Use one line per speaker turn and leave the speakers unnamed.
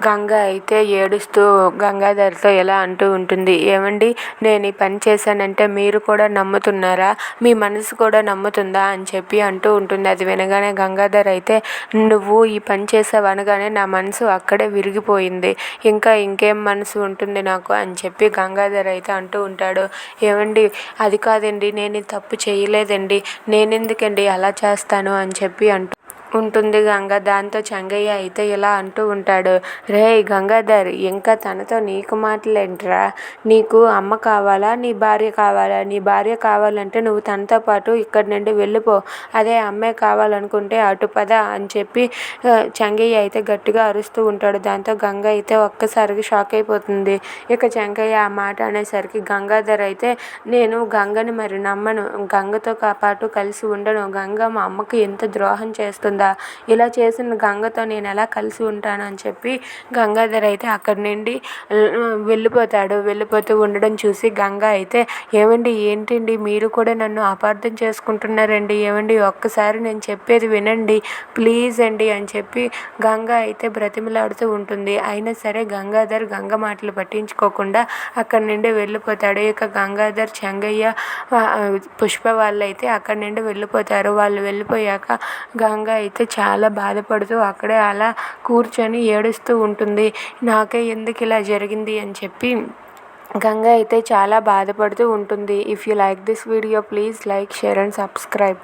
గంగ అయితే ఏడుస్తూ గంగాధర్తో ఎలా అంటూ ఉంటుంది, ఏమండి నేను ఈ పని చేశానంటే మీరు కూడా నమ్ముతున్నారా, మీ మనసు కూడా నమ్ముతుందా అని చెప్పి అంటూ ఉంటుంది. అది వినగానే గంగాధర్ అయితే నువ్వు ఈ పని చేసావు అనగానే నా మనసు అక్కడే విరిగిపోయింది, ఇంకా ఇంకేం మనసు ఉంటుంది నాకు అని చెప్పి గంగాధర్ అయితే అంటూ ఉంటాడు. ఏమండి అది కాదండి, నేను తప్పు చేయలేదండి, నేనెందుకండి అలా చేస్తాను అని చెప్పి ఉంటుంది గంగ. దాంతో చెంగయ్య అయితే ఇలా అంటూ ఉంటాడు, రేయ్ గంగాధర్, ఇంకా తనతో నీకు మాటలేంట్రా, నీకు అమ్మ కావాలా నీ భార్య కావాలా, నీ భార్య కావాలంటే నువ్వు తనతో పాటు ఇక్కడి నుండి వెళ్ళిపో, అదే అమ్మే కావాలనుకుంటే అటు పద అని చెప్పి చెంగయ్య అయితే గట్టిగా అరుస్తూ ఉంటాడు. దాంతో గంగ అయితే ఒక్కసారిగా షాక్ అయిపోతుంది. ఇక చెంగయ్య ఆ మాట అనేసరికి గంగాధర్ అయితే నేను గంగని మరి నమ్మను, గంగతో పాటు కలిసి ఉండను, గంగ మా అమ్మకి ఎంత ద్రోహం చేస్తుందా, ఇలా చేసిన గంగతో నేను ఎలా కలిసి ఉంటాను అని చెప్పి గంగాధర్ అయితే అక్కడి నుండి వెళ్ళిపోతాడు. వెళ్ళిపోతూ ఉండడం చూసి గంగ అయితే ఏమండి ఏంటండి మీరు కూడా నన్ను అపార్థం చేసుకుంటున్నారండి, ఏమండి ఒక్కసారి నేను చెప్పేది వినండి ప్లీజ్ అండి అని చెప్పి గంగ అయితే బ్రతిమలాడుతూ ఉంటుంది. అయినా సరే గంగాధర్ గంగ మాటలు పట్టించుకోకుండా అక్కడి నుండి వెళ్ళిపోతాడు. ఇక గంగాధర్ చెంగయ్య పుష్ప వాళ్ళైతే అక్కడి నుండి వెళ్ళిపోతారు. వాళ్ళు వెళ్ళిపోయాక గంగ అయితే చాలా బాధపడుతూ అక్కడే అలా కూర్చొని ఏడుస్తూ ఉంటుంది. నాకే ఎందుకు ఇలా జరిగింది అని చెప్పి గంగ అయితే చాలా బాధపడుతూ ఉంటుంది. If you like this video please like, share and subscribe.